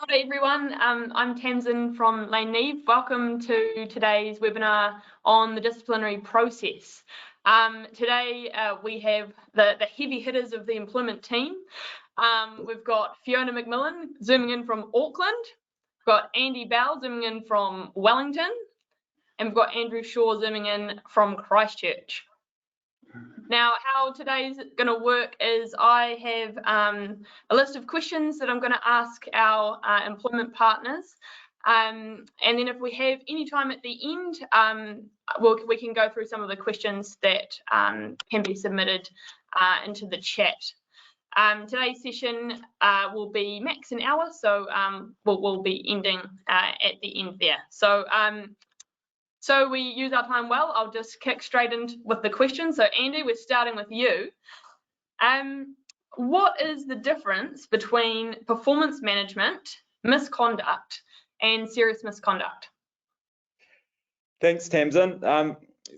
Hi everyone, I'm Tamsin from Neave. Welcome to today's webinar on the disciplinary process. Today we have the heavy hitters of the employment team. We've got Fiona McMillan zooming in from Auckland, we've got Andy Bell zooming in from Wellington, and we've got Andrew Shaw zooming in from Christchurch. Now, how today's going to work is I have a list of questions that I'm going to ask our employment partners, and then if we have any time at the end, we can go through some of the questions that can be submitted into the chat. Today's session will be max an hour, so we'll be ending at the end there. So we use our time well. I'll just kick straight in with the questions. So Andy, we're starting with you. What is the difference between performance management, misconduct, and serious misconduct? Thanks, Tamsin.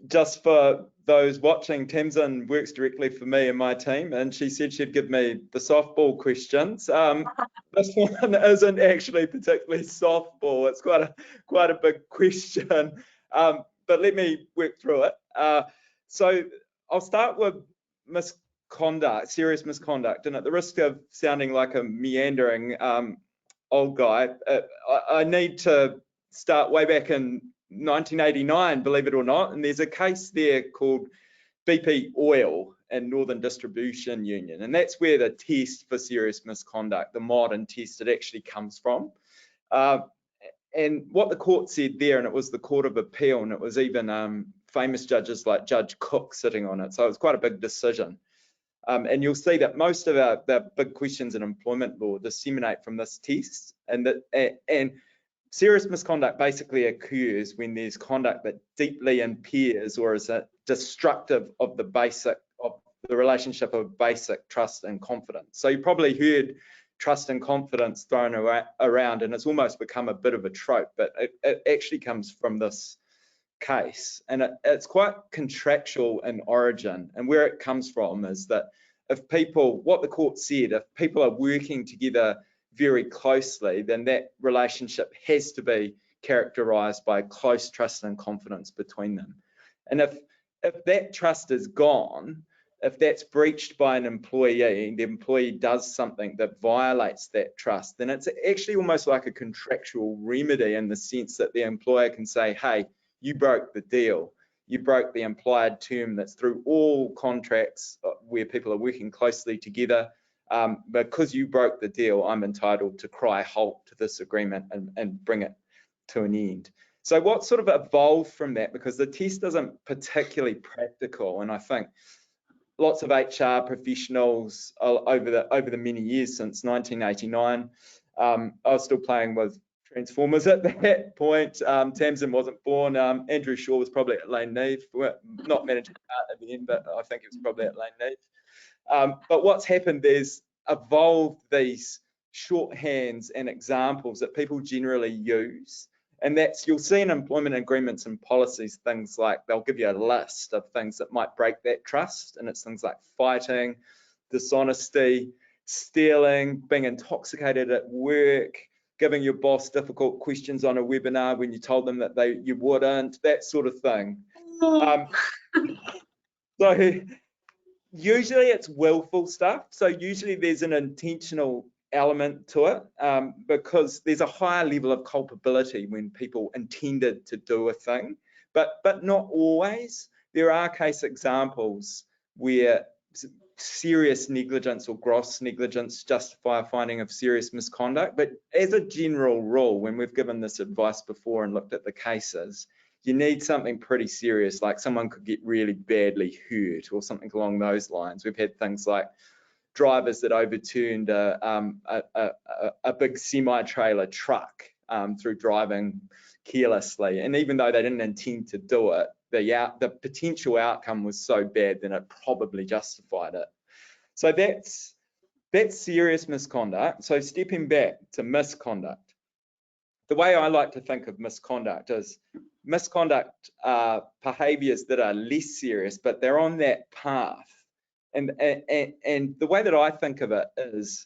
Just for those watching, Tamsin works directly for me and my team, and she said she'd give me the softball questions. This one isn't actually particularly softball. It's quite a big question. But let me work through it. So I'll start with misconduct, serious misconduct, and at the risk of sounding like a meandering old guy, I need to start way back in 1989, believe it or not, and there's a case there called BP Oil and Northern Distribution Union, and that's where the test for serious misconduct, the modern test, it actually comes from. And what the court said there, and it was the Court of Appeal, and it was even famous judges like Judge Cook sitting on it, so it was quite a big decision. And you'll see that most of the big questions in employment law disseminate from this test, and serious misconduct basically occurs when there's conduct that deeply impairs or is destructive of the relationship of basic trust and confidence. So you probably heard trust and confidence thrown around, and it's almost become a bit of a trope, but it actually comes from this case, and it's quite contractual in origin. And where it comes from is that what the court said, if people are working together very closely, then that relationship has to be characterized by close trust and confidence between them. And if that trust is gone, if that's breached by an employee and the employee does something that violates that trust, then it's actually almost like a contractual remedy in the sense that the employer can say, hey, you broke the deal. You broke the implied term that's through all contracts where people are working closely together. Because you broke the deal, I'm entitled to cry halt to this agreement and bring it to an end. So what sort of evolved from that, because the test isn't particularly practical, and I think lots of HR professionals over the many years since 1989, I was still playing with Transformers at that point. Tamsin wasn't born. Andrew Shaw was probably at Neave, not managing part at the end, but I think it was probably at Neave. But what's happened, there's evolved these shorthands and examples that people generally use. And that's, you'll see in employment agreements and policies, things like they'll give you a list of things that might break that trust. And it's things like fighting, dishonesty, stealing, being intoxicated at work, giving your boss difficult questions on a webinar when you told them that you wouldn't, that sort of thing. So usually it's willful stuff. So usually there's an intentional element to it, because there's a higher level of culpability when people intended to do a thing, but not always. There are case examples where serious negligence or gross negligence justify a finding of serious misconduct, but as a general rule, when we've given this advice before and looked at the cases, you need something pretty serious, like someone could get really badly hurt or something along those lines. We've had things like drivers that overturned a big semi-trailer truck through driving carelessly, and even though they didn't intend to do it, the potential outcome was so bad that it probably justified it. So that's serious misconduct. So stepping back to misconduct, the way I like to think of misconduct is misconduct behaviours that are less serious, but they're on that path. And the way that I think of it is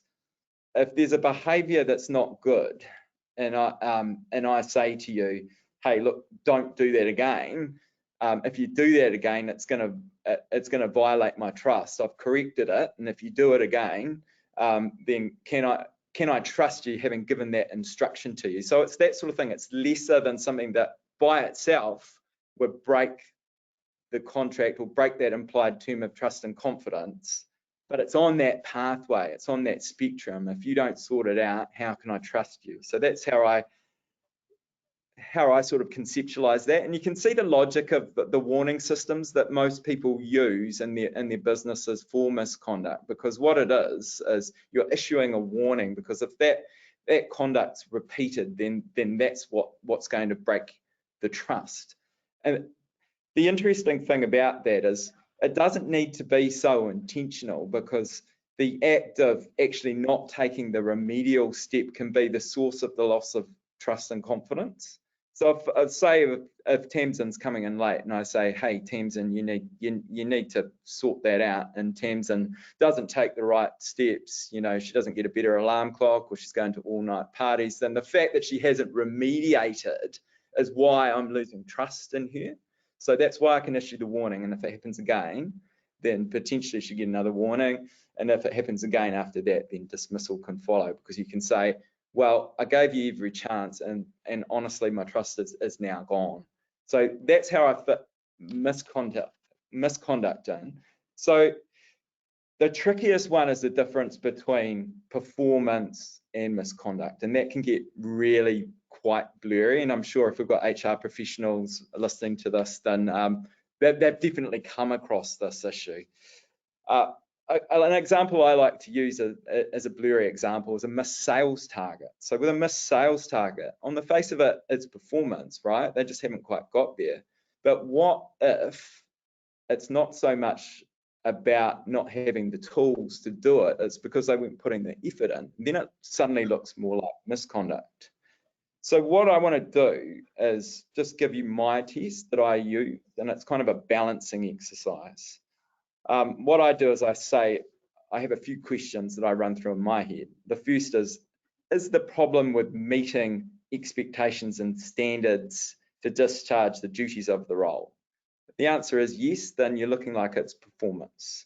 if there's a behaviour that's not good, and I say to you, hey, look, don't do that again. If you do that again, it's gonna violate my trust. I've corrected it, and if you do it again, then can I trust you, having given that instruction to you? So it's that sort of thing. It's lesser than something that by itself would break the contract or break that implied term of trust and confidence. But it's on that pathway, it's on that spectrum. If you don't sort it out, how can I trust you? So that's how I sort of conceptualize that. And you can see the logic of the warning systems that most people use in their businesses for misconduct, because what it is you're issuing a warning, because if that conduct's repeated, then that's what's going to break the trust. And the interesting thing about that is it doesn't need to be so intentional, because the act of actually not taking the remedial step can be the source of the loss of trust and confidence. So if Tamsin's coming in late and I say, hey, Tamsin, you need to sort that out, and Tamsin doesn't take the right steps, you know, she doesn't get a better alarm clock, or she's going to all-night parties, then the fact that she hasn't remediated is why I'm losing trust in her. So that's why I can issue the warning, and if it happens again, then potentially she get another warning, and if it happens again after that, then dismissal can follow, because you can say, well, I gave you every chance, and honestly, my trust is now gone. So that's how I fit misconduct in. So the trickiest one is the difference between performance and misconduct, and that can get really quite blurry. And I'm sure if we've got HR professionals listening to this, then they've definitely come across this issue. An example I like to use as a blurry example is a missed sales target. So with a missed sales target, on the face of it, it's performance, right? They just haven't quite got there. But what if it's not so much about not having the tools to do it, it's because they weren't putting the effort in? Then it suddenly looks more like misconduct. So what I want to do is just give you my test that I use, and it's kind of a balancing exercise. What I do is I say, I have a few questions that I run through in my head. The first is the problem with meeting expectations and standards to discharge the duties of the role? If the answer is yes, then you're looking like it's performance.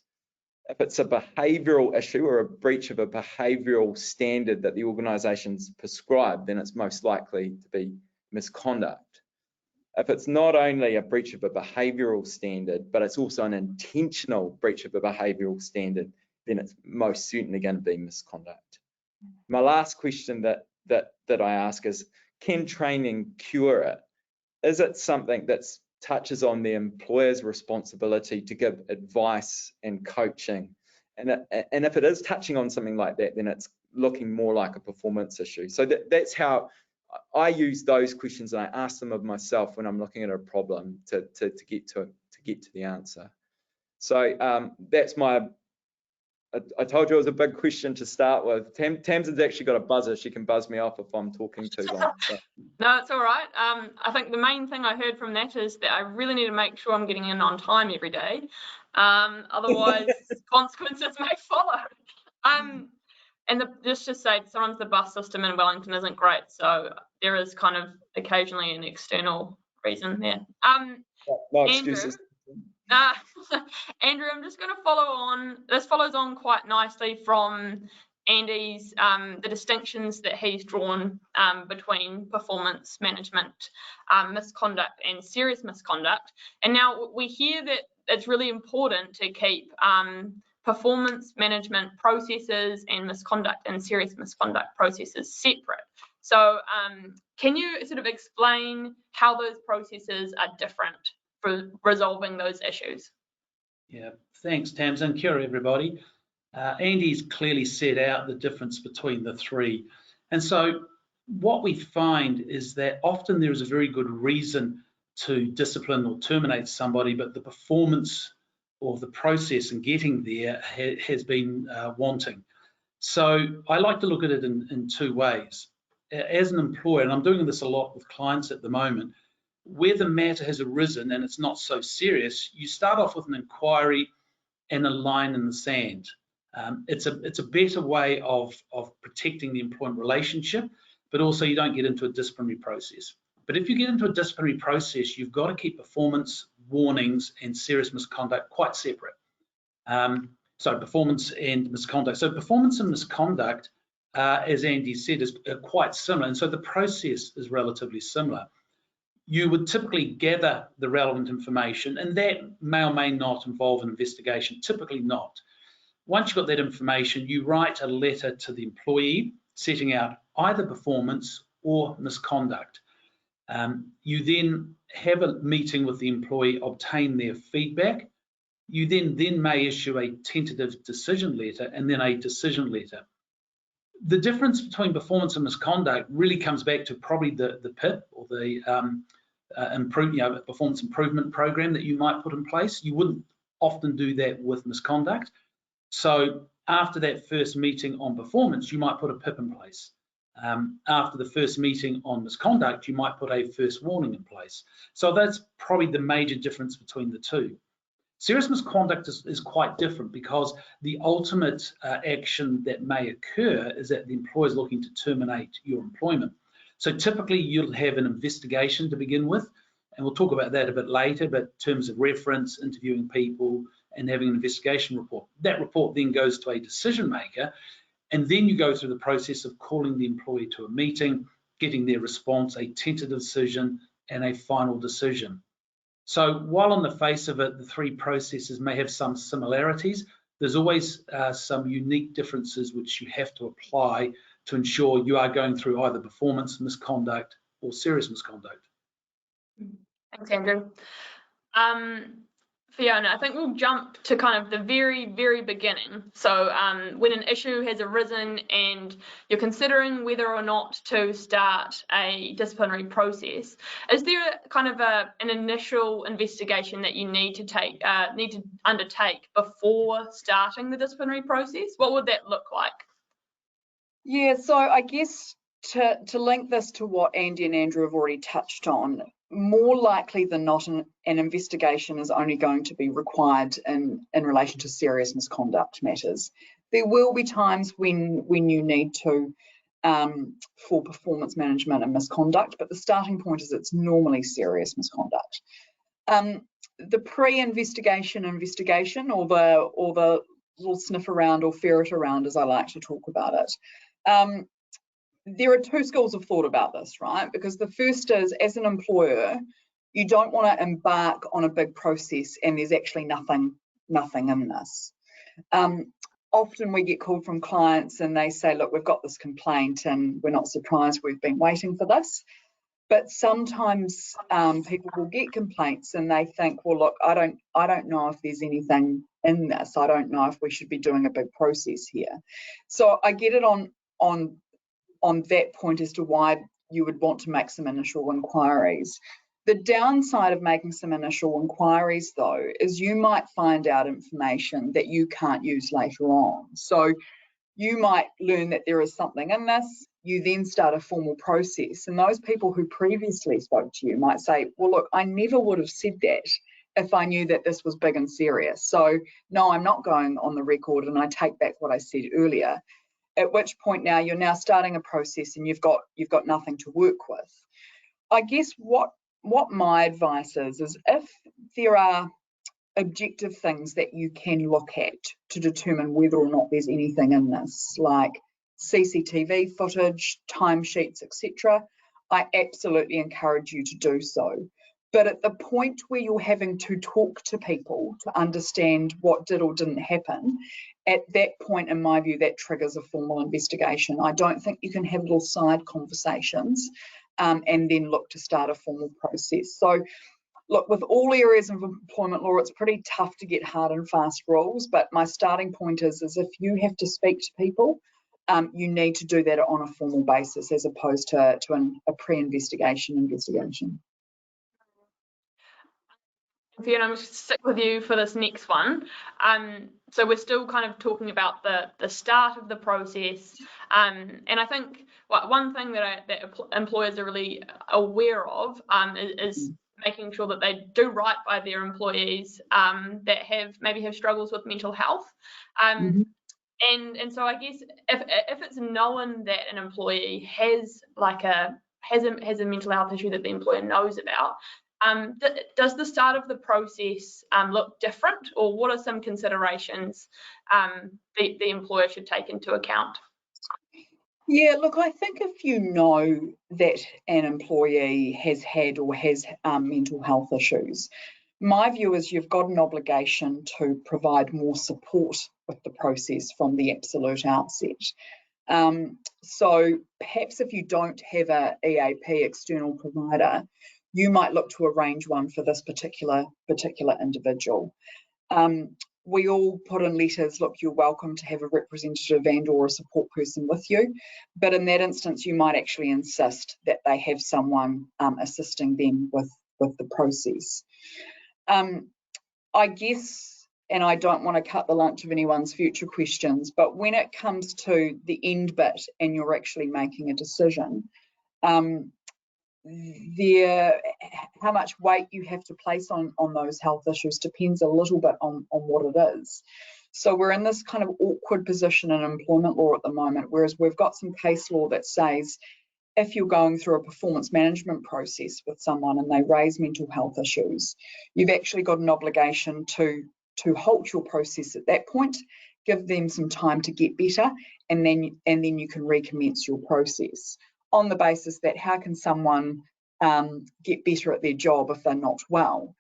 If it's a behavioural issue or a breach of a behavioural standard that the organisation's prescribed, then it's most likely to be misconduct. If it's not only a breach of a behavioural standard, but it's also an intentional breach of a behavioural standard, then it's most certainly going to be misconduct. My last question that I ask is, can training cure it? Is it something that touches on the employer's responsibility to give advice and coaching? And if it is touching on something like that, then it's looking more like a performance issue. So that's how I use those questions, and I ask them of myself when I'm looking at a problem to get to the answer. So that's my. I told you it was a big question to start with. Tamsin's actually got a buzzer. She can buzz me off if I'm talking too long. So. No, it's all right. I think the main thing I heard from that is that I really need to make sure I'm getting in on time every day. Otherwise, consequences may follow. And just to say, sometimes the bus system in Wellington isn't great, so there is kind of occasionally an external reason there. No excuses. Andrew, I'm just going to follow on. This follows on quite nicely from Andy's, the distinctions that he's drawn between performance management, misconduct, and serious misconduct. And now we hear that it's really important to keep performance management processes and misconduct and serious misconduct processes separate. So can you sort of explain how those processes are different for resolving those issues? Yeah, thanks, Tamsin. Kia ora, everybody. Andy's clearly set out the difference between the three. And so what we find is that often there is a very good reason to discipline or terminate somebody, but the performance or the process in getting there has been wanting. So I like to look at it in two ways. As an employer, and I'm doing this a lot with clients at the moment, where the matter has arisen and it's not so serious, you start off with an inquiry and a line in the sand. It's a better way of protecting the employment relationship, but also you don't get into a disciplinary process. But if you get into a disciplinary process, you've got to keep performance warnings and serious misconduct quite separate. So performance and misconduct. So performance and misconduct, as Andy said, is quite similar, and so the process is relatively similar. You would typically gather the relevant information, and that may or may not involve an investigation, typically not. Once you've got that information, you write a letter to the employee setting out either performance or misconduct. You then have a meeting with the employee, obtain their feedback. You then may issue a tentative decision letter and then a decision letter. The difference between performance and misconduct really comes back to probably the PIP or the performance improvement program that you might put in place. You wouldn't often do that with misconduct. So after that first meeting on performance, you might put a PIP in place. After the first meeting on misconduct, you might put a first warning in place. So that's probably the major difference between the two. Serious misconduct is quite different because the ultimate action that may occur is that the employer is looking to terminate your employment. So typically you'll have an investigation to begin with, and we'll talk about that a bit later, but in terms of reference, interviewing people, and having an investigation report. That report then goes to a decision maker, and then you go through the process of calling the employee to a meeting, getting their response, a tentative decision, and a final decision. So while on the face of it, the three processes may have some similarities, there's always some unique differences which you have to apply to ensure you are going through either performance misconduct or serious misconduct. Thanks, Andrew. Fiona, I think we'll jump to kind of the very, very beginning. So when an issue has arisen and you're considering whether or not to start a disciplinary process, is there kind of an initial investigation that you need to undertake before starting the disciplinary process? What would that look like? Yeah, so I guess to link this to what Andy and Andrew have already touched on, more likely than not, an investigation is only going to be required in relation to serious misconduct matters. There will be times when you need to for performance management and misconduct, but the starting point is it's normally serious misconduct. The pre-investigation investigation, or the little sniff around or ferret around, as I like to talk about it. There are two schools of thought about this, right? Because the first is, as an employer, you don't want to embark on a big process and there's actually nothing in this. Often we get called from clients and they say, look, we've got this complaint and we're not surprised, we've been waiting for this. But sometimes people will get complaints and they think, well, look, I don't know if there's anything in this. I don't know if we should be doing a big process here. So I get it on that point as to why you would want to make some initial inquiries. The downside of making some initial inquiries, though, is you might find out information that you can't use later on. So you might learn that there is something in this, you then start a formal process, and those people who previously spoke to you might say, well, look, I never would have said that if I knew that this was big and serious. So no, I'm not going on the record and I take back what I said earlier. At which point now you're now starting a process and you've got nothing to work with. I guess what my advice is if there are objective things that you can look at to determine whether or not there's anything in this, like CCTV footage, timesheets, etc., I absolutely encourage you to do so. But at the point where you're having to talk to people to understand what did or didn't happen, at that point, in my view, that triggers a formal investigation. I don't think you can have little side conversations and then look to start a formal process. So, look, with all areas of employment law, it's pretty tough to get hard and fast rules, but my starting point is if you have to speak to people, you need to do that on a formal basis as opposed to a pre-investigation investigation. Fiona, I'm going to stick with you for this next one. So we're still kind of talking about the start of the process, and I think one thing that employers are really aware of is making sure that they do right by their employees that maybe have struggles with mental health. And so I guess if it's known that an employee has a mental health issue that the employer knows about, does the start of the process look different, or what are some considerations the employer should take into account? Yeah, look, I think if you know that an employee has had or has mental health issues, my view is you've got an obligation to provide more support with the process from the absolute outset. So perhaps if you don't have a EAP external provider, you might look to arrange one for this particular individual. We all put in letters, look, you're welcome to have a representative and or a support person with you, but in that instance you might actually insist that they have someone assisting them with the process. I guess, and I don't want to cut the lunch of anyone's future questions, but when it comes to the end bit and you're actually making a decision, how much weight you have to place on those health issues depends a little bit on what it is. So we're in this kind of awkward position in employment law at the moment, whereas we've got some case law that says if you're going through a performance management process with someone and they raise mental health issues, you've actually got an obligation to halt your process at that point, give them some time to get better, and then you can recommence your process on the basis that how can someone get better at their job if they're not well.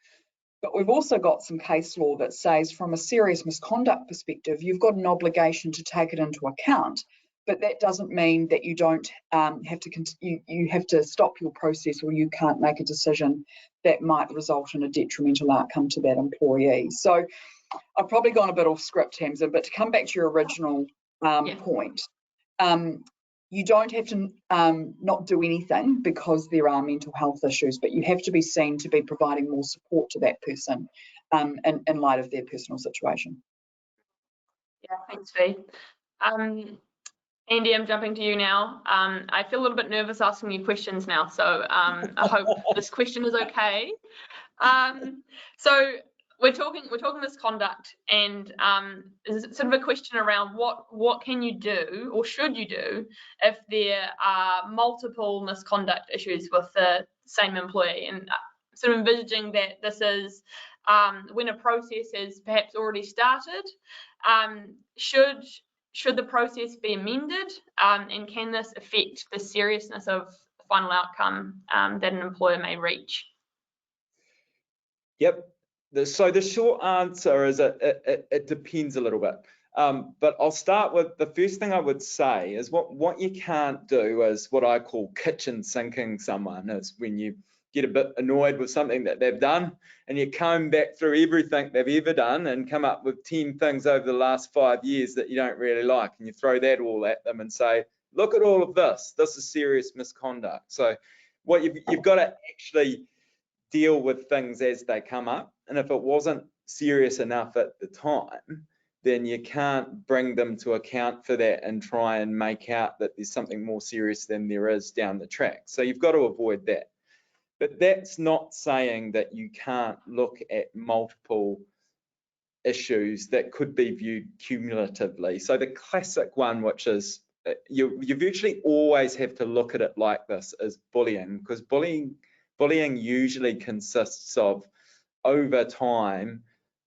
But we've also got some case law that says from a serious misconduct perspective, you've got an obligation to take it into account, but that doesn't mean that you don't have to, you have to stop your process, or you can't make a decision that might result in a detrimental outcome to that employee. So I've probably gone a bit off script, Tamsin, but to come back to your original point, you don't have to not do anything because there are mental health issues, but you have to be seen to be providing more support to that person in light of their personal situation. Yeah, thanks, Fee. Andy, I'm jumping to you now. I feel a little bit nervous asking you questions now, so I hope this question is okay. So we're talking misconduct, and it's sort of a question around what can you do or should you do if there are multiple misconduct issues with the same employee, and sort of envisaging that this is when a process has perhaps already started. Should the process be amended, and can this affect the seriousness of the final outcome that an employer may reach? Yep. So the short answer is it depends a little bit. But I'll start with the first thing I would say is what you can't do is what I call kitchen sinking someone. Is when you get a bit annoyed with something that they've done and you comb back through everything they've ever done and come up with 10 things over the last 5 years that you don't really like, and you throw that all at them and say, look at all of this. This is serious misconduct. So what you've got to actually deal with things as they come up, and if it wasn't serious enough at the time, then you can't bring them to account for that and try and make out that there's something more serious than there is down the track. So you've got to avoid that. But that's not saying that you can't look at multiple issues that could be viewed cumulatively. So the classic one, which is you virtually always have to look at it like this, is bullying, because bullying usually consists of, over time,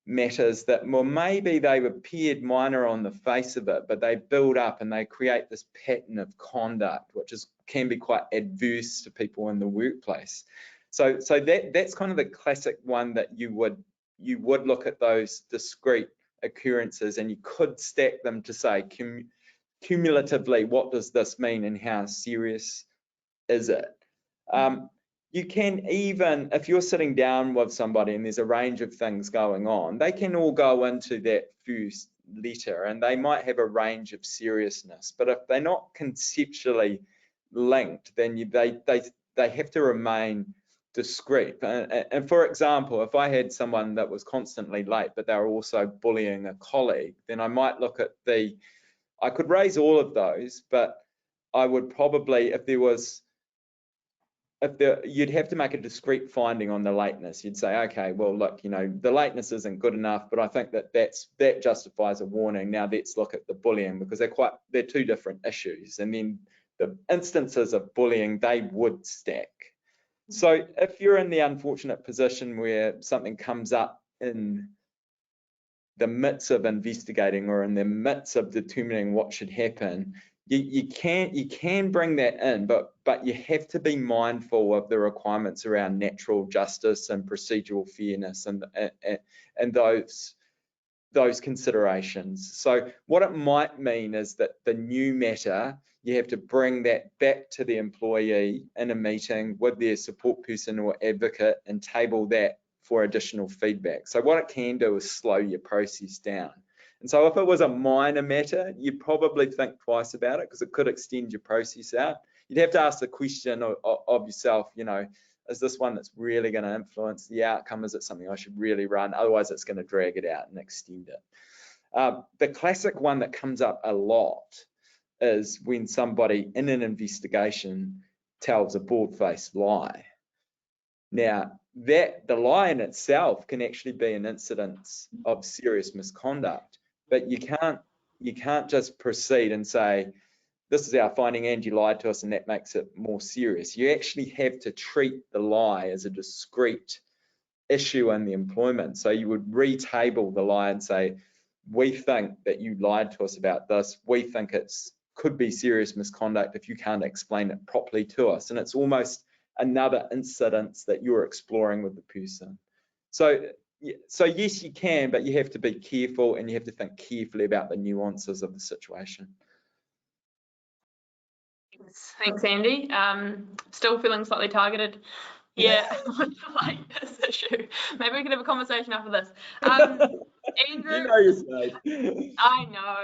matters that, well, maybe they appeared minor on the face of it, but they build up and they create this pattern of conduct, which can be quite adverse to people in the workplace. So that's kind of the classic one that you would look at those discrete occurrences, and you could stack them to say cumulatively, what does this mean and how serious is it? You can even, if you're sitting down with somebody and there's a range of things going on, they can all go into that first letter and they might have a range of seriousness, but if they're not conceptually linked, then they have to remain discrete. And for example, if I had someone that was constantly late, but they were also bullying a colleague, then I might look at I could raise all of those, but I would probably, if there was you'd have to make a discrete finding on the lateness. You'd say, okay, well, look, the lateness isn't good enough, but I think that justifies a warning. Now let's look at the bullying, because they're two different issues. And then the instances of bullying, they would stack. So if you're in the unfortunate position where something comes up in the midst of investigating or in the midst of determining what should happen, you can bring that in, but you have to be mindful of the requirements around natural justice and procedural fairness and those considerations. So what it might mean is that the new matter, you have to bring that back to the employee in a meeting with their support person or advocate and table that for additional feedback. So what it can do is slow your process down. And so if it was a minor matter, you'd probably think twice about it, because it could extend your process out. You'd have to ask the question of yourself, is this one that's really going to influence the outcome? Is it something I should really run? Otherwise, it's going to drag it out and extend it. The classic one that comes up a lot is when somebody in an investigation tells a bold-faced lie. Now, the lie in itself can actually be an incidence of serious misconduct, but you can't just proceed and say, this is our finding, and you lied to us, and that makes it more serious. You actually have to treat the lie as a discrete issue in the employment. So you would retable the lie and say, we think that you lied to us about this. We think could be serious misconduct if you can't explain it properly to us. And it's almost another incidence that you're exploring with the person. So yes, you can, but you have to be careful, and you have to think carefully about the nuances of the situation. Thanks, Andy. Still feeling slightly targeted. Yeah, like this issue. Maybe we can have a conversation after this. Andrew, I know.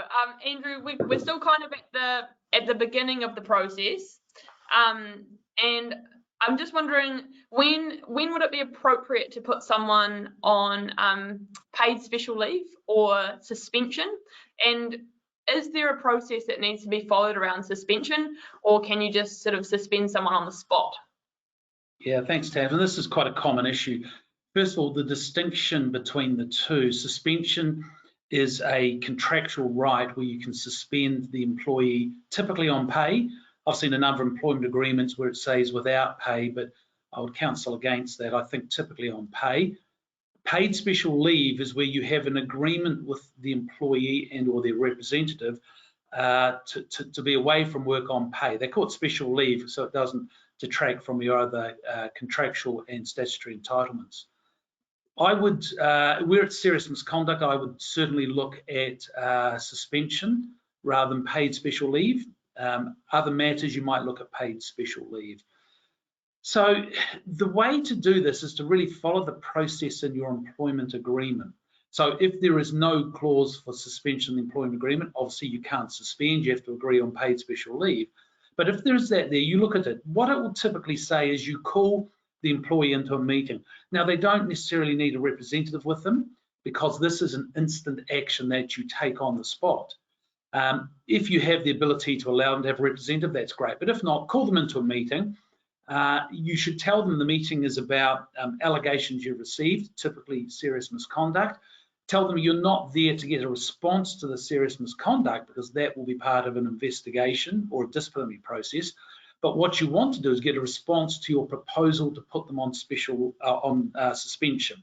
Andrew, we're still kind of at the beginning of the process, and I'm just wondering when would it be appropriate to put someone on paid special leave or suspension, and is there a process that needs to be followed around suspension, or can you just sort of suspend someone on the spot? Yeah, thanks, Tamsin. This is quite a common issue. First of all, the distinction between the two. Suspension is a contractual right where you can suspend the employee, typically on pay. I've seen a number of employment agreements where it says without pay, but I would counsel against that. I think typically on pay. Paid special leave is where you have an agreement with the employee and or their representative to be away from work on pay. They're called special leave, so it doesn't detract from your other contractual and statutory entitlements. I would, where it's serious misconduct, I would certainly look at suspension rather than paid special leave. Other matters, you might look at paid special leave. So the way to do this is to really follow the process in your employment agreement. So if there is no clause for suspension in the employment agreement, obviously you can't suspend, you have to agree on paid special leave. But if there's that there, you look at it. What it will typically say is you call the employee into a meeting. Now, they don't necessarily need a representative with them, because this is an instant action that you take on the spot. If you have the ability to allow them to have a representative, that's great. But if not, call them into a meeting. You should tell them the meeting is about allegations you've received, typically serious misconduct. Tell them you're not there to get a response to the serious misconduct, because that will be part of an investigation or a disciplinary process. But what you want to do is get a response to your proposal to put them on suspension.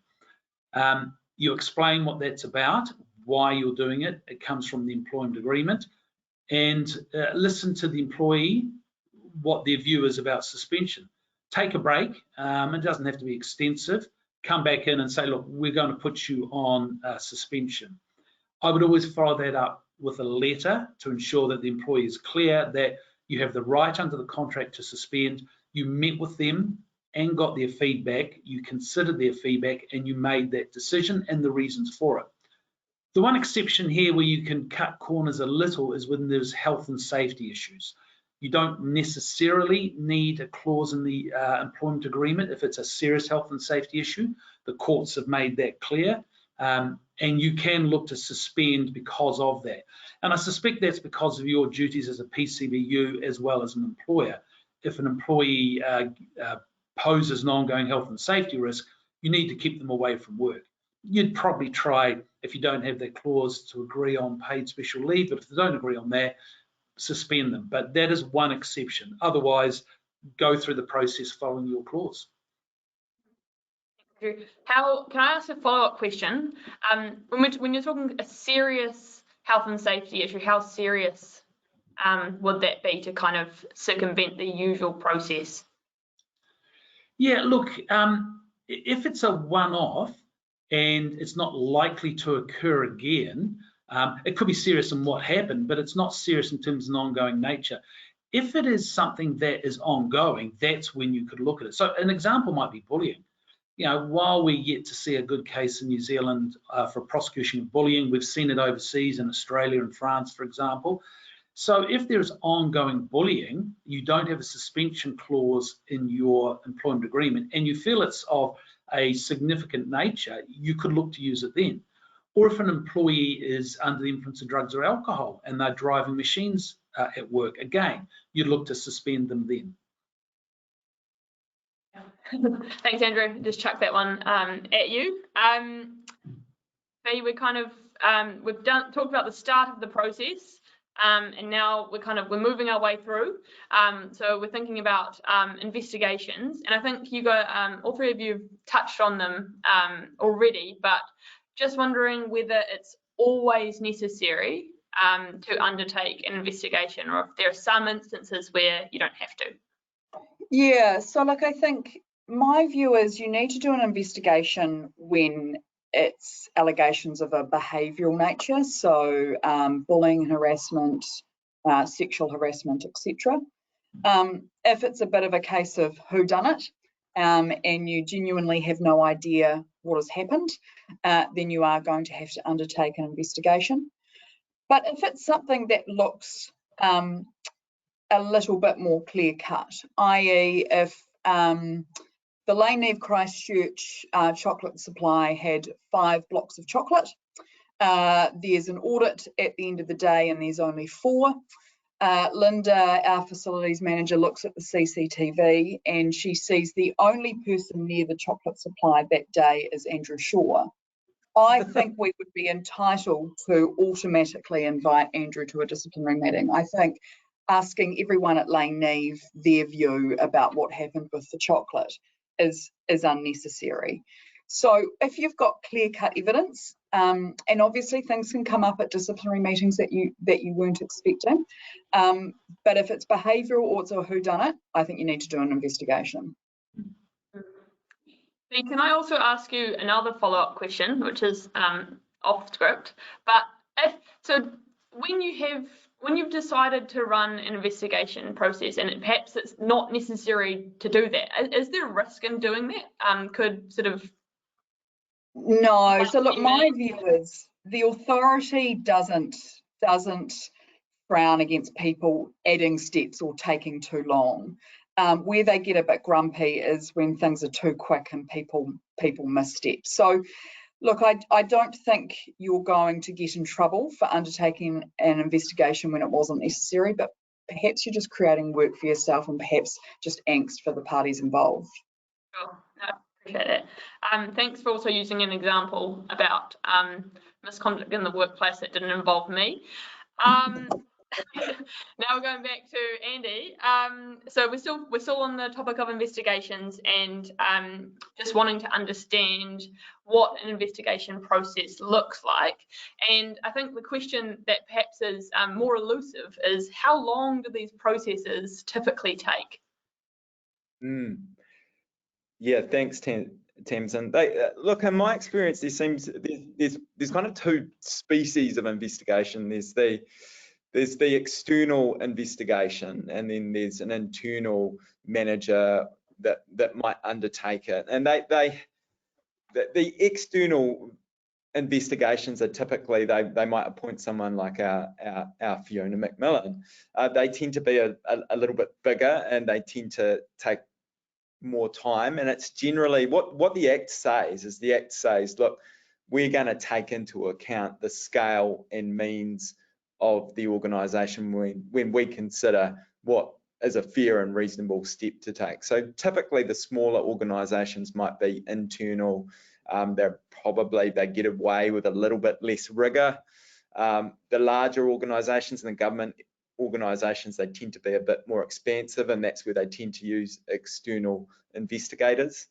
You explain what that's about, why you're doing it. It comes from the employment agreement, and listen to the employee, what their view is about suspension. Take a break. It doesn't have to be extensive. Come back in and say, look, we're going to put you on suspension. I would always follow that up with a letter to ensure that the employee is clear that you have the right under the contract to suspend. You met with them and got their feedback. You considered their feedback and you made that decision and the reasons for it. The one exception here where you can cut corners a little is when there's health and safety issues. You don't necessarily need a clause in the employment agreement if it's a serious health and safety issue. The courts have made that clear, and you can look to suspend because of that. And I suspect that's because of your duties as a PCBU as well as an employer. if an employee poses an ongoing health and safety risk, you need to keep them away from work. You'd probably try, if you don't have that clause, to agree on paid special leave, but if they don't agree on that, suspend them. But that is one exception. Otherwise, go through the process following your clause. How can I ask a follow-up question? When you're talking a serious health and safety issue, how serious would that be to kind of circumvent the usual process? Yeah, look, if it's a one-off and it's not likely to occur again, it could be serious in what happened, but it's not serious in terms of an ongoing nature. If it is something that is ongoing, that's when you could look at it. So an example might be bullying. You know, while we yet to see a good case in New Zealand for prosecution of bullying, we've seen it overseas in Australia and France, for example. So if there's ongoing bullying, you don't have a suspension clause in your employment agreement, and you feel it's of a significant nature, you could look to use it then. Or if an employee is under the influence of drugs or alcohol and they're driving machines at work, again, you'd look to suspend them then. Thanks, Andrew. Just chuck that one at you. We're kind of we've talked about the start of the process, and now we're moving our way through. So we're thinking about investigations, and I think you got all three of you have touched on them already, but just wondering whether it's always necessary to undertake an investigation, or if there are some instances where you don't have to. Yeah, so like I think my view is you need to do an investigation when it's allegations of a behavioural nature, so bullying, harassment, sexual harassment, etc. If it's a bit of a case of whodunit, and you genuinely have no idea what has happened, then you are going to have to undertake an investigation. But if it's something that looks a little bit more clear cut, i.e. if the Neave Christchurch chocolate supply had 5 blocks of chocolate, there's an audit at the end of the day and there's only 4. Linda, our facilities manager, looks at the CCTV and she sees the only person near the chocolate supply that day is Andrew Shaw. I think we would be entitled to automatically invite Andrew to a disciplinary meeting. I think asking everyone at Neave their view about what happened with the chocolate is unnecessary. So if you've got clear-cut evidence, and obviously things can come up at disciplinary meetings that you weren't expecting, but if it's behavioural or it's a whodunit, I think you need to do an investigation. Can I also ask you another follow-up question, which is off script? But when you've decided to run an investigation process, and perhaps it's not necessary to do that, is there a risk in doing that? Could sort of no. So look, my view is the authority doesn't frown against people adding steps or taking too long. Where they get a bit grumpy is when things are too quick and people miss steps. So look, I don't think you're going to get in trouble for undertaking an investigation when it wasn't necessary, but perhaps you're just creating work for yourself and perhaps just angst for the parties involved. Sure, I appreciate it. Thanks for also using an example about misconduct in the workplace that didn't involve me. Now we're going back to Andy. So we're still on the topic of investigations and just wanting to understand what an investigation process looks like. And I think the question that perhaps is more elusive is how long do these processes typically take? Yeah, thanks, Tamsin. Look, in my experience, there's kind of 2 species of investigation. There's the external investigation, and then there's an internal manager that might undertake it. And the external investigations are typically they might appoint someone like our Fiona McMillan. They tend to be a little bit bigger and they tend to take more time. And it's generally what the Act says is look, we're going to take into account the scale and means of the organisation when we consider what is a fair and reasonable step to take. So typically the smaller organisations might be internal. They get away with a little bit less rigour. The larger organisations and the government organisations, they tend to be a bit more expansive, and that's where they tend to use external investigators.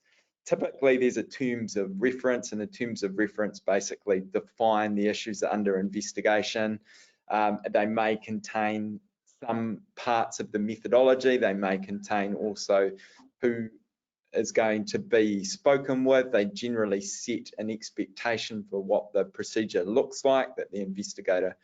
Typically, there's a terms of reference, and the terms of reference basically define the issues that are under investigation. They may contain some parts of the methodology. They may contain also who is going to be spoken with. They generally set an expectation for what the procedure looks like that the investigator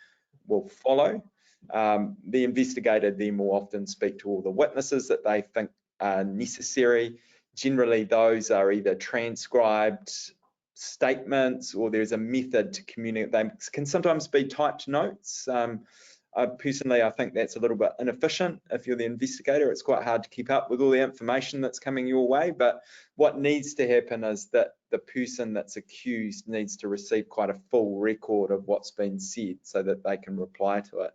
will follow. The investigator then will often speak to all the witnesses that they think are necessary. Generally, those are either transcribed statements or there's a method to communicate. They can sometimes be typed notes. Personally, I think that's a little bit inefficient. If you're the investigator, it's quite hard to keep up with all the information that's coming your way. But what needs to happen is that the person that's accused needs to receive quite a full record of what's been said so that they can reply to it.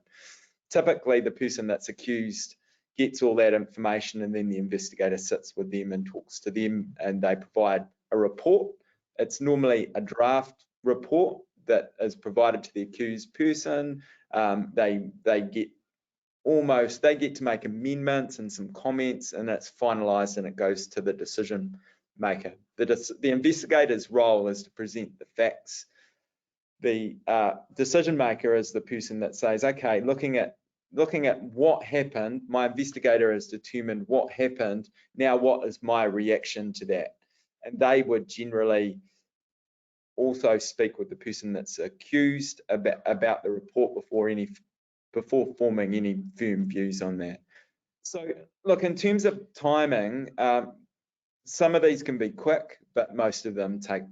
Typically, the person that's accused gets all that information, and then the investigator sits with them and talks to them, and they provide a report. It's normally a draft report that is provided to the accused person. They get to make amendments and some comments, and it's finalised and it goes to the decision maker. The investigator's role is to present the facts. The decision maker is the person that says, okay, looking at what happened, my investigator has determined what happened. Now, what is my reaction to that? And they would generally also speak with the person that's accused about the report before forming any firm views on that. So, look, in terms of timing, some of these can be quick, but most of them take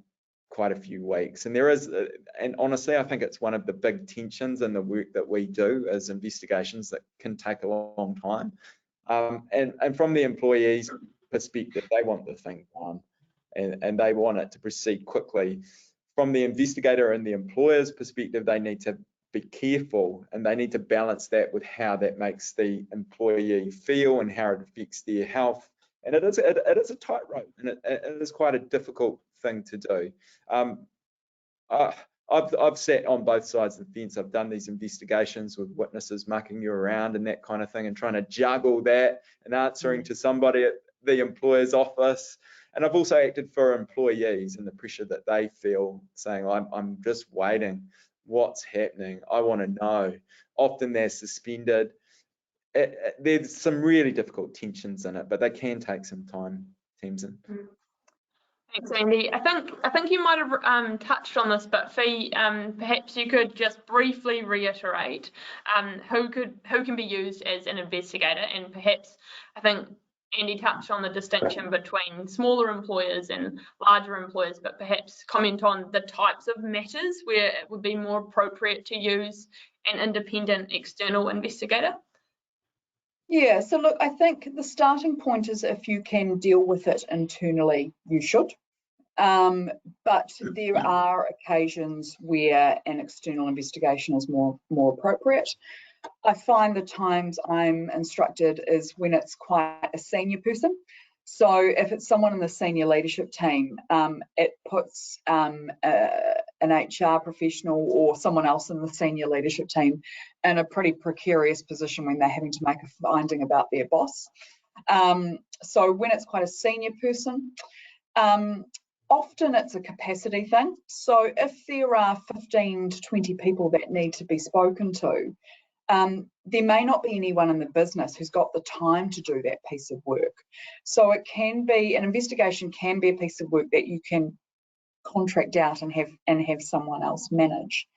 quite a few weeks. And and honestly, I think it's one of the big tensions in the work that we do as investigations that can take a long time. And from the employee's perspective, they want the thing done and they want it to proceed quickly. From the investigator and the employer's perspective, they need to be careful and they need to balance that with how that makes the employee feel and how it affects their health. And it is a tightrope, and it is quite a difficult thing to do. I've sat on both sides of the fence. I've done these investigations with witnesses mucking you around and that kind of thing, and trying to juggle that and answering to somebody at the employer's office. And I've also acted for employees and the pressure that they feel, saying, I'm just waiting. What's happening? I want to know. Often they're suspended. There's some really difficult tensions in it, but they can take some time, Tamsin. Thanks, Andy. I think you might have touched on this, but Fee, perhaps you could just briefly reiterate who can be used as an investigator, and perhaps I think Andy touched on the distinction between smaller employers and larger employers, but perhaps comment on the types of matters where it would be more appropriate to use an independent external investigator. Yeah, so look, I think the starting point is if you can deal with it internally, you should. But there are occasions where an external investigation is more appropriate. I find the times I'm instructed is when it's quite a senior person. So if it's someone in the senior leadership team, it puts an HR professional or someone else in the senior leadership team in a pretty precarious position when they're having to make a finding about their boss. So when it's quite a senior person, often it's a capacity thing. So if there are 15 to 20 people that need to be spoken to, there may not be anyone in the business who's got the time to do that piece of work. So it can be, an investigation can be a piece of work that you can contract out and have someone else manage.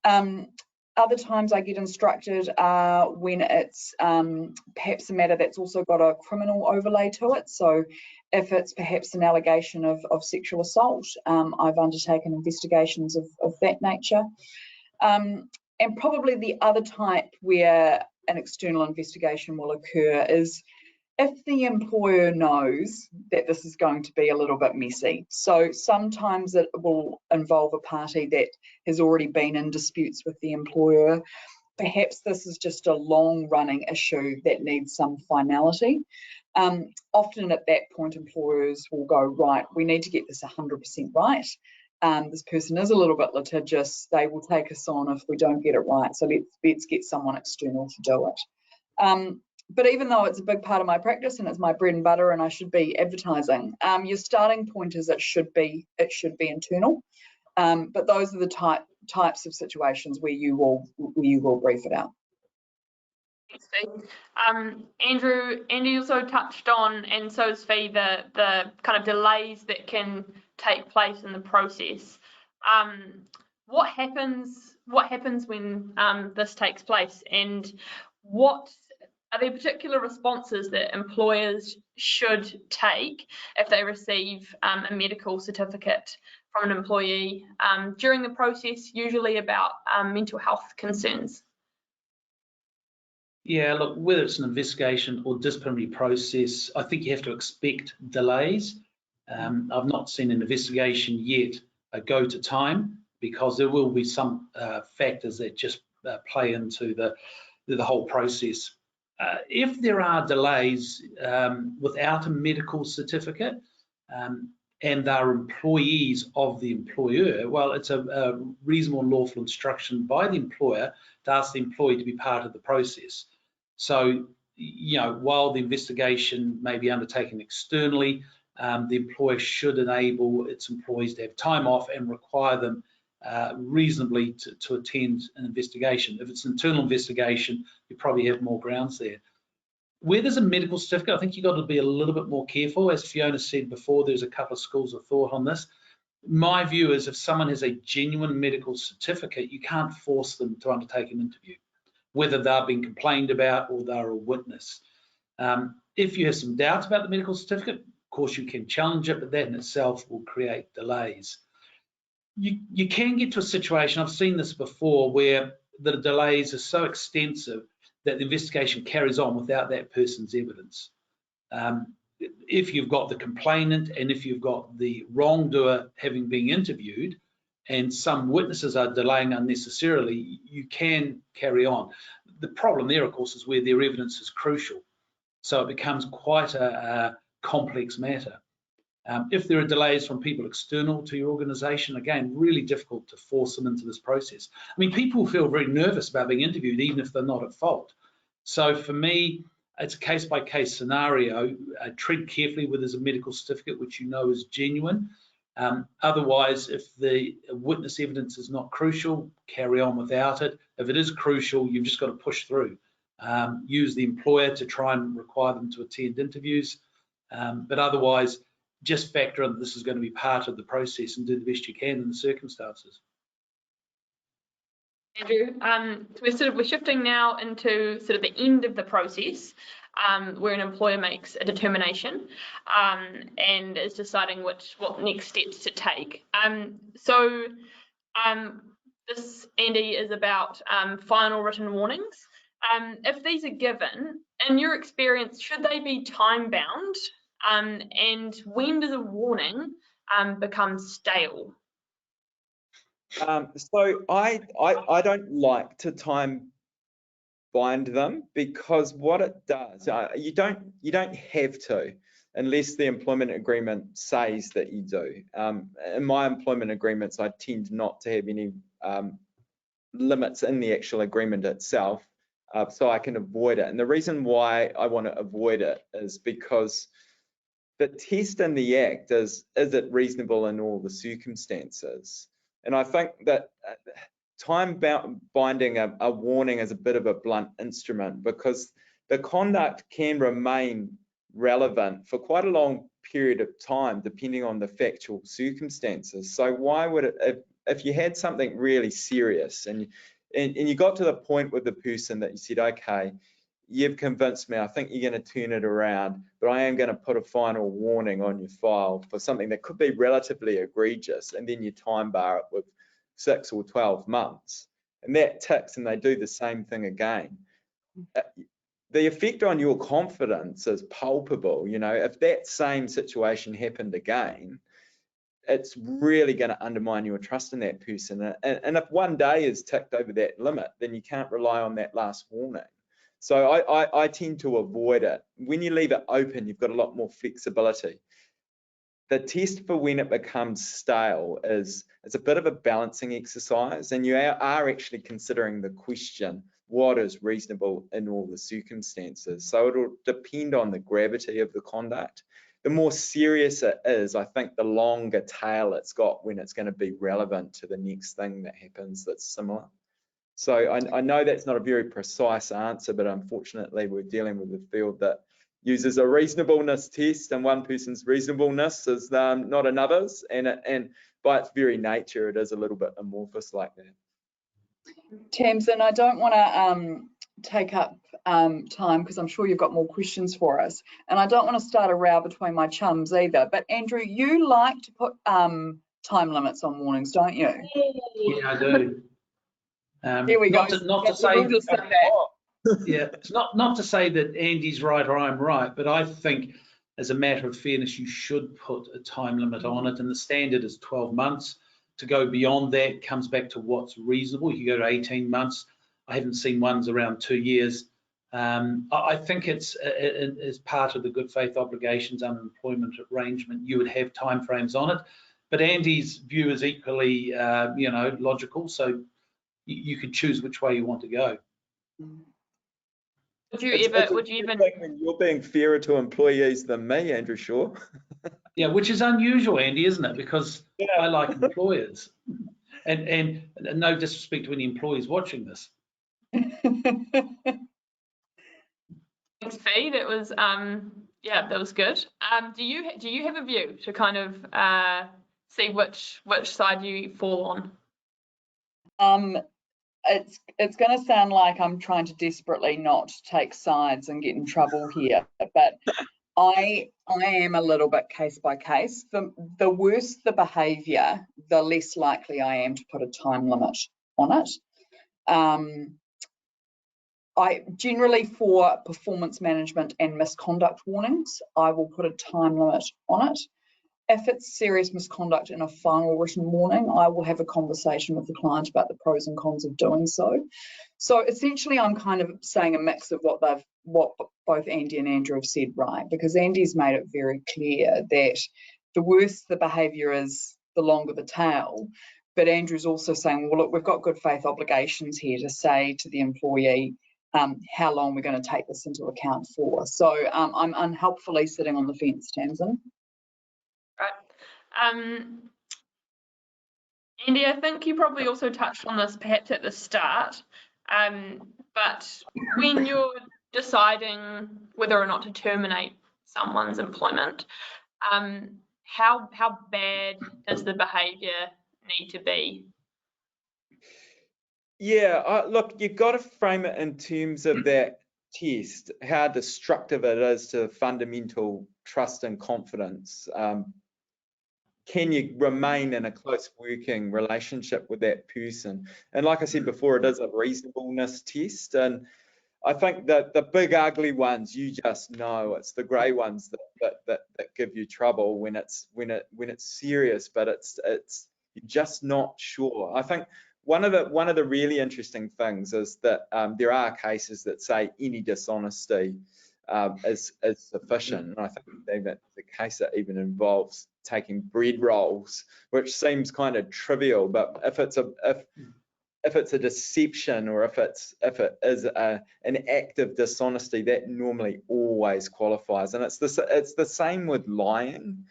Other times I get instructed when it's perhaps a matter that's also got a criminal overlay to it. So if it's perhaps an allegation of sexual assault, I've undertaken investigations of that nature. And probably the other type where an external investigation will occur is if the employer knows that this is going to be a little bit messy. So sometimes it will involve a party that has already been in disputes with the employer, perhaps this is just a long-running issue that needs some finality. Often at that point, employers will go, right, we need to get this 100% right. This person is a little bit litigious. They will take us on if we don't get it right. So let's get someone external to do it. But even though it's a big part of my practice and it's my bread and butter and I should be advertising, your starting point is it should be internal. But those are the types of situations where you will brief it out. Thanks, Fee. Andy also touched on, and so is Fee, the kind of delays that can take place in the process. What happens when this takes place, and what are there particular responses that employers should take if they receive a medical certificate from an employee during the process, usually about mental health concerns? Yeah, look, whether it's an investigation or disciplinary process, I think you have to expect delays. I've not seen an investigation yet go to time, because there will be some factors that just play into the whole process. If there are delays without a medical certificate and are employees of the employer, well, it's a reasonable and lawful instruction by the employer to ask the employee to be part of the process. So, you know, while the investigation may be undertaken externally, the employer should enable its employees to have time off and require them reasonably to attend an investigation. If it's an internal investigation, you probably have more grounds there. Where there's a medical certificate, I think you've got to be a little bit more careful. As Fiona said before, there's a couple of schools of thought on this. My view is if someone has a genuine medical certificate, you can't force them to undertake an interview, whether they're being complained about or they're a witness. If you have some doubts about the medical certificate, of course you can challenge it, but that in itself will create delays. You can get to a situation, I've seen this before, where the delays are so extensive that the investigation carries on without that person's evidence. If you've got the complainant and if you've got the wrongdoer having been interviewed and some witnesses are delaying unnecessarily, you can carry on. The problem there, of course, is where their evidence is crucial. So it becomes quite a complex matter. If there are delays from people external to your organisation, again, really difficult to force them into this process. I mean, people feel very nervous about being interviewed, even if they're not at fault. So for me, it's a case-by-case scenario. Tread carefully where there's a medical certificate, which you know is genuine. Otherwise, if the witness evidence is not crucial, carry on without it. If it is crucial, you've just got to push through. Use the employer to try and require them to attend interviews. But otherwise, just factor in that this is going to be part of the process and do the best you can in the circumstances. Andrew, we're shifting now into sort of the end of the process, where an employer makes a determination and is deciding what next steps to take. This, Andy, is about final written warnings. If these are given, in your experience, should they be time bound? And when does a warning become stale? So I don't like to time bind them, because what it does, you don't have to, unless the employment agreement says that you do. In my employment agreements, I tend not to have any limits in the actual agreement itself, so I can avoid it. And the reason why I want to avoid it is because the test in the Act is it reasonable in all the circumstances? And I think that time binding a warning is a bit of a blunt instrument, because the conduct can remain relevant for quite a long period of time, depending on the factual circumstances. So why would it, if you had something really serious and you got to the point with the person that you said, okay, you've convinced me, I think you're going to turn it around, but I am going to put a final warning on your file for something that could be relatively egregious, and then you time bar it with 6 or 12 months, and that ticks and they do the same thing again. The effect on your confidence is palpable. You know, if that same situation happened again, it's really going to undermine your trust in that person. And if one day is ticked over that limit, then you can't rely on that last warning. So I tend to avoid it. When you leave it open, you've got a lot more flexibility. The test for when it becomes stale is it's a bit of a balancing exercise, and you are actually considering the question, what is reasonable in all the circumstances? So it'll depend on the gravity of the conduct. The more serious it is, I think the longer tail it's got when it's going to be relevant to the next thing that happens that's similar. So I know that's not a very precise answer, but unfortunately we're dealing with a field that uses a reasonableness test, and one person's reasonableness is not another's, and by its very nature it is a little bit amorphous like that. Tamsin, I don't want to take up time because I'm sure you've got more questions for us, and I don't want to start a row between my chums either, but Andrew, you like to put time limits on warnings, don't you? Yeah, I do. Here we go. Not to say that. Yeah, it's not to say that Andy's right or I'm right, but I think as a matter of fairness, you should put a time limit on it, and the standard is 12 months. To go beyond that comes back to what's reasonable. You go to 18 months. I haven't seen ones around 2 years. I think it's as part of the good faith obligations under employment arrangement, you would have timeframes on it. But Andy's view is equally, logical. So you could choose which way you want to go. Would you even? When you're being fairer to employees than me, Andrew Shaw. Yeah, which is unusual, Andy, isn't it? Because I like employers, and no disrespect to any employees watching this. Thanks, Fee. That was that was good. Do you have a view to kind of see which side you fall on? It's going to sound like I'm trying to desperately not take sides and get in trouble here, but I am a little bit case by case. The worse the behaviour, the less likely I am to put a time limit on it. I generally, for performance management and misconduct warnings, I will put a time limit on it. If it's serious misconduct in a final written warning, I will have a conversation with the client about the pros and cons of doing so. So essentially, I'm kind of saying a mix of what both Andy and Andrew have said, right? Because Andy's made it very clear that the worse the behaviour is, the longer the tail. But Andrew's also saying, well, look, we've got good faith obligations here to say to the employee how long we're going to take this into account for. So I'm unhelpfully sitting on the fence, Tamsin. Right. Andy, I think you probably also touched on this perhaps at the start, but when you're deciding whether or not to terminate someone's employment, how bad does the behaviour need to be? Yeah, look, you've got to frame it in terms of that test, how destructive it is to fundamental trust and confidence. Can you remain in a close working relationship with that person? And like I said before, it is a reasonableness test. And I think that the big ugly ones, you just know, it's the grey ones that give you trouble when it's serious, but it's you're just not sure. I think one of the really interesting things is that there are cases that say any dishonesty is sufficient. And I think that the case that even involves taking bread rolls, which seems kind of trivial, but if it's a deception, or if it is an act of dishonesty, that normally always qualifies. And it's the same with lying.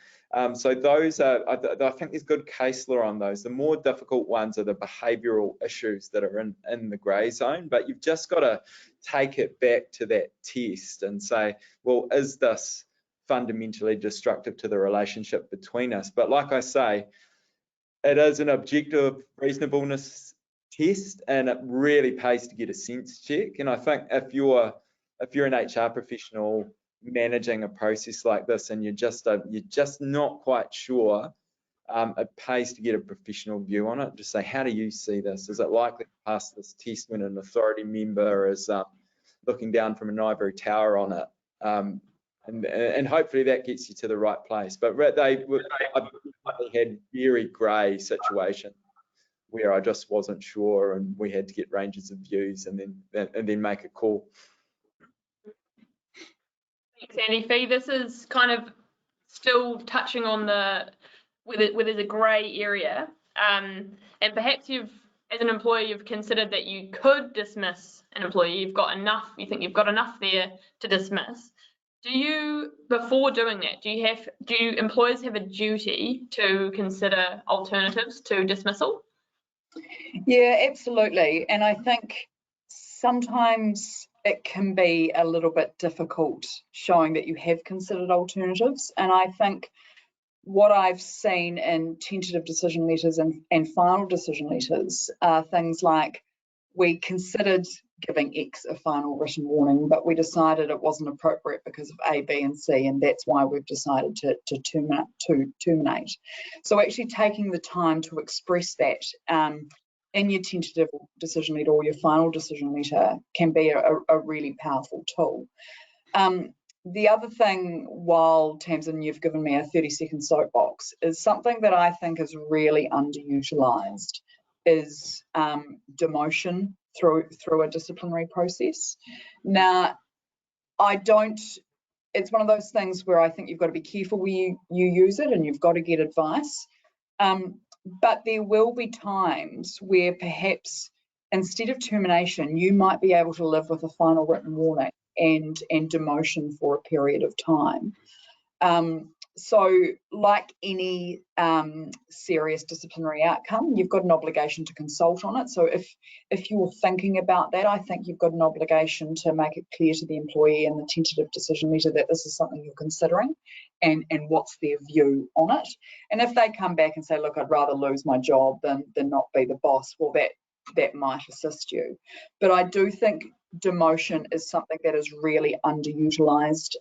So those are, I think there's good case law on those. The more difficult ones are the behavioural issues that are in the grey zone, but you've just got to take it back to that test and say, well, is this fundamentally destructive to the relationship between us? But like I say, it is an objective reasonableness test, and it really pays to get a sense check. And I think if you're an HR professional managing a process like this and you're just not quite sure, it pays to get a professional view on it. Just say, how do you see this? Is it likely to pass this test when an authority member is looking down from an ivory tower on it? and hopefully that gets you to the right place. But I had very grey situations where I just wasn't sure, and we had to get ranges of views and then make a call. Thanks, Andy. Fee, this is kind of still touching on where there's a grey area, and perhaps as an employer, you've considered that you could dismiss an employee. You think you've got enough there to dismiss. Before doing that, do employers have a duty to consider alternatives to dismissal? Yeah, absolutely. And I think sometimes it can be a little bit difficult showing that you have considered alternatives. And I think what I've seen in tentative decision letters and final decision letters are things like, we considered giving X a final written warning, but we decided it wasn't appropriate because of A, B, and C, and that's why we've decided to terminate. So actually taking the time to express that in your tentative decision letter or your final decision letter can be a really powerful tool. The other thing, while Tamsin, you've given me a 30-second soapbox, is something that I think is really underutilised is demotion through a disciplinary process. Now, it's one of those things where I think you've got to be careful where you use it, and you've got to get advice. But there will be times where perhaps instead of termination, you might be able to live with a final written warning and demotion for a period of time. So like any serious disciplinary outcome, you've got an obligation to consult on it. So if you're thinking about that, I think you've got an obligation to make it clear to the employee in the tentative decision letter that this is something you're considering and what's their view on it. And if they come back and say, look, I'd rather lose my job than not be the boss, well, that might assist you. But I do think demotion is something that is really underutilised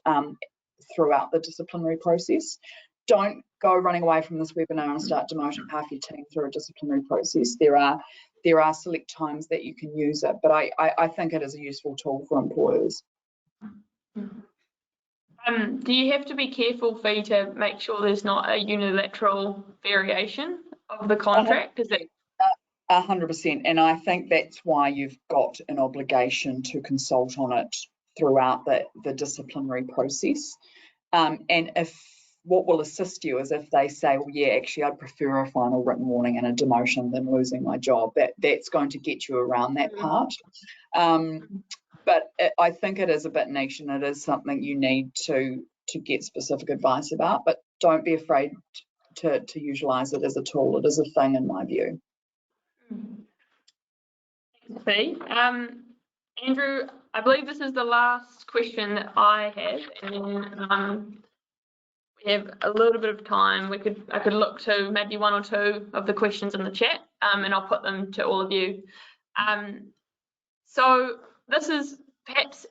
throughout the disciplinary process. Don't go running away from this webinar and start demoting half your team through a disciplinary process. There are select times that you can use it, but I think it is a useful tool for employers. Do you have to be careful, Fee, to make sure there's not a unilateral variation of the contract? 100%, and I think that's why you've got an obligation to consult on it throughout the disciplinary process. And if what will assist you is if they say, well, yeah, actually, I'd prefer a final written warning and a demotion than losing my job. That's going to get you around that part. But I think it is a bit niche, and it is something you need to get specific advice about. But don't be afraid to utilise it as a tool. It is a thing, in my view. Thanks, Fee. Andrew, I believe this is the last question that I have, and then we have a little bit of time. I could look to maybe one or two of the questions in the chat, and I'll put them to all of you. So this is perhaps,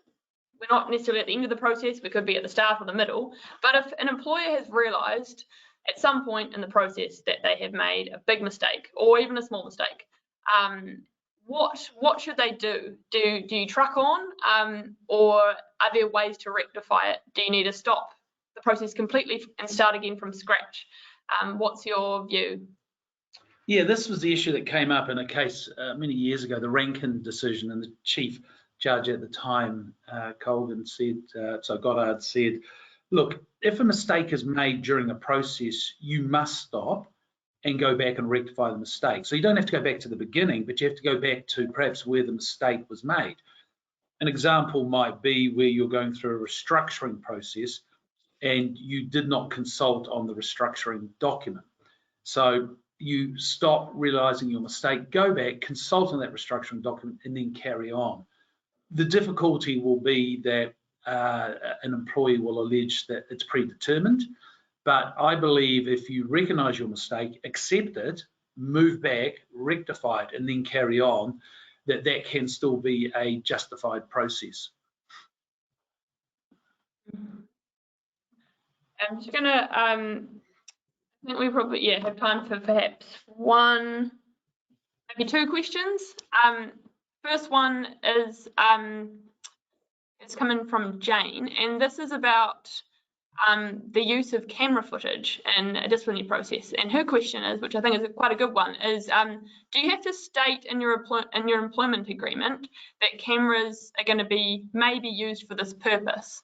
we're not necessarily at the end of the process, we could be at the start or the middle, but if an employer has realised at some point in the process that they have made a big mistake or even a small mistake, what should they do? Do you truck on, or are there ways to rectify it? Do you need to stop the process completely and start again from scratch? What's your view? Yeah, this was the issue that came up in a case many years ago, the Rankin decision, and the chief judge at the time, Goddard said, look, if a mistake is made during a process, you must stop and go back and rectify the mistake. So you don't have to go back to the beginning, but you have to go back to perhaps where the mistake was made. An example might be where you're going through a restructuring process and you did not consult on the restructuring document. So you stop realizing your mistake, go back, consult on that restructuring document, and then carry on. The difficulty will be that an employee will allege that it's predetermined. But I believe if you recognise your mistake, accept it, move back, rectify it, and then carry on, that can still be a justified process. I'm just going to, I think we probably have time for perhaps one, maybe two questions. First one is, It's coming from Jane, and this is about the use of camera footage in a disciplinary process. And her question is, which I think is quite a good one, is do you have to state in your employment agreement that cameras are going to be maybe used for this purpose?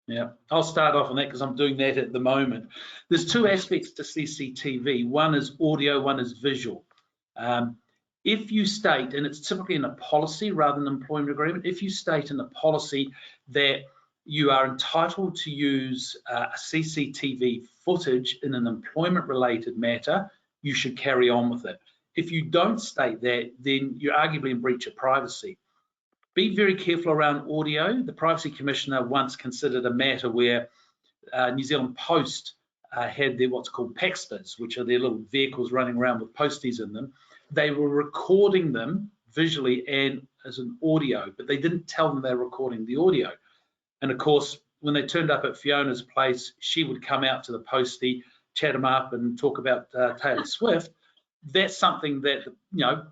Yeah, I'll start off on that because I'm doing that at the moment. There's two aspects to CCTV. One is audio, one is visual. If you state, and it's typically in a policy rather than an employment agreement, if you state in a policy that you are entitled to use CCTV footage in an employment-related matter, you should carry on with it. If you don't state that, then you're arguably in breach of privacy. Be very careful around audio. The Privacy Commissioner once considered a matter where New Zealand Post had their what's called Paxters, which are their little vehicles running around with posties in them. They were recording them visually and as an audio, but they didn't tell them they were recording the audio. And of course, when they turned up at Fiona's place, she would come out to the postie, chat him up and talk about Taylor Swift. That's something that,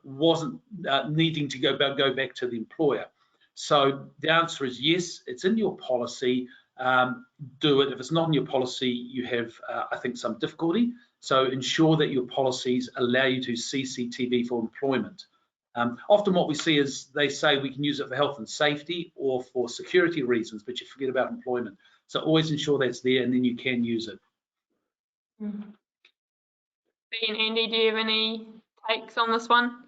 wasn't needing to go back to the employer. So the answer is yes, it's in your policy. Do it. If it's not in your policy, you have, I think, some difficulty. So ensure that your policies allow you to CCTV for employment. Often what we see is they say we can use it for health and safety or for security reasons, but you forget about employment. So always ensure that's there and then you can use it. Mm-hmm. And Andy, do you have any takes on this one?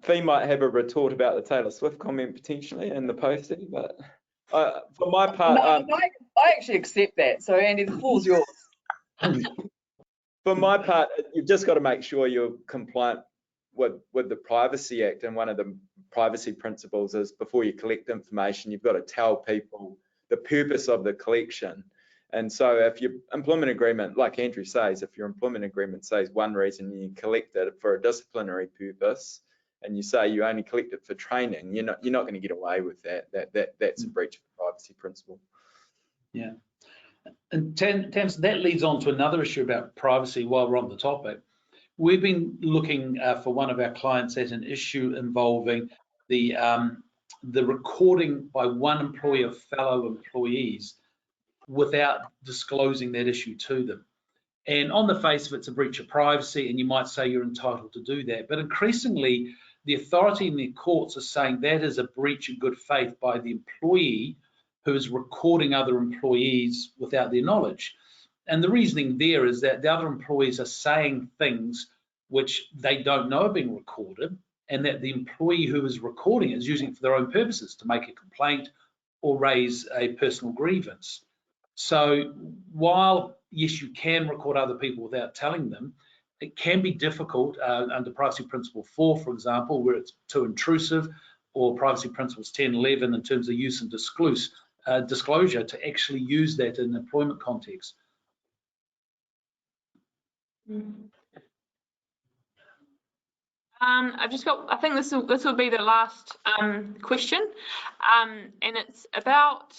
Fee might have a retort about the Taylor Swift comment potentially in the posting, but for my part, no, I actually accept that. So Andy, the floor's yours. For my part, you've just got to make sure you're compliant with the Privacy Act, and one of the privacy principles is before you collect information, you've got to tell people the purpose of the collection. And so if your employment agreement, like Andrew says, if your employment agreement says one reason you collect it for a disciplinary purpose, and you say you only collect it for training, you're not going to get away with that. That's a breach of the privacy principle. Yeah. And Tamsin, that leads on to another issue about privacy while we're on the topic. We've been looking for one of our clients at an issue involving the recording by one employee of fellow employees without disclosing that issue to them. And on the face of it, it's a breach of privacy, and you might say you're entitled to do that. But increasingly, the authority in the courts are saying that is a breach of good faith by the employee who is recording other employees without their knowledge. And the reasoning there is that the other employees are saying things which they don't know are being recorded, and that the employee who is recording it is using it for their own purposes, to make a complaint or raise a personal grievance. So while, yes, you can record other people without telling them, it can be difficult under Privacy Principle 4, for example, where it's too intrusive, or Privacy Principles 10, 11 in terms of use and disclosure, to actually use that in an employment context. I've just got, I think this will be the last question, and it's about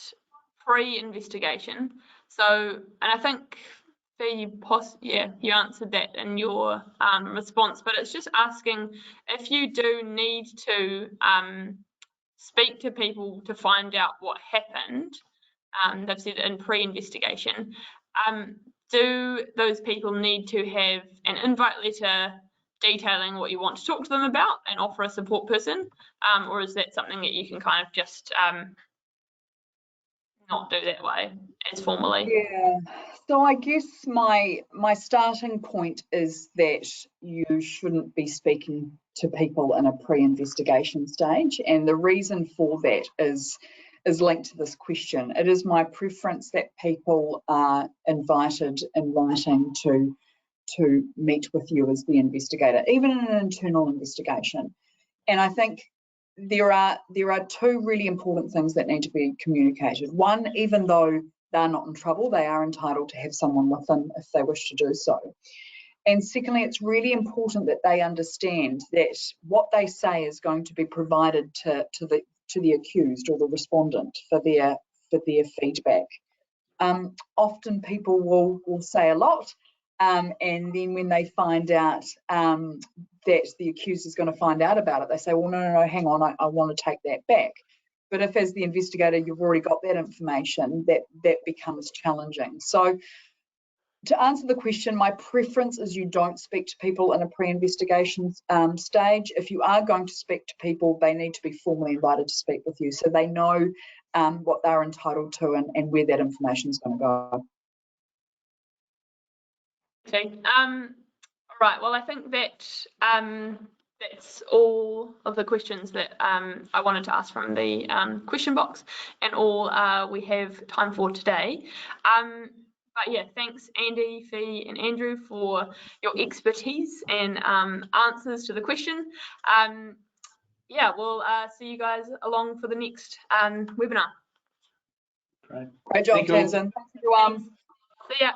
pre-investigation. So, and I think you answered that in your response, but it's just asking if you do need to speak to people to find out what happened. They've said in pre-investigation. Do those people need to have an invite letter detailing what you want to talk to them about and offer a support person, or is that something that you can kind of just not do that way as formally? Yeah, so I guess my starting point is that you shouldn't be speaking to people in a pre-investigation stage, and the reason for that is linked to this question. It is my preference that people are invited in writing to meet with you as the investigator, even in an internal investigation. And I think there are two really important things that need to be communicated. One, even though they're not in trouble, they are entitled to have someone with them if they wish to do so. And secondly, it's really important that they understand that what they say is going to be provided to the accused or the respondent for their feedback. Often people will say a lot, and then when they find out that the accused is going to find out about it, they say, well, no, hang on, I want to take that back. But if, as the investigator, you've already got that information, that becomes challenging. So to answer the question, my preference is you don't speak to people in a pre-investigation stage. If you are going to speak to people, they need to be formally invited to speak with you so they know what they're entitled to and where that information is going to go. Okay. All right. Well, I think that that's all of the questions that I wanted to ask from the question box, and all we have time for today. But yeah, thanks Andy, Fee and Andrew for your expertise and answers to the question. Yeah, we'll see you guys along for the next webinar. Great. Great job, Thank you. Tamsin. Thanks, everyone. See ya.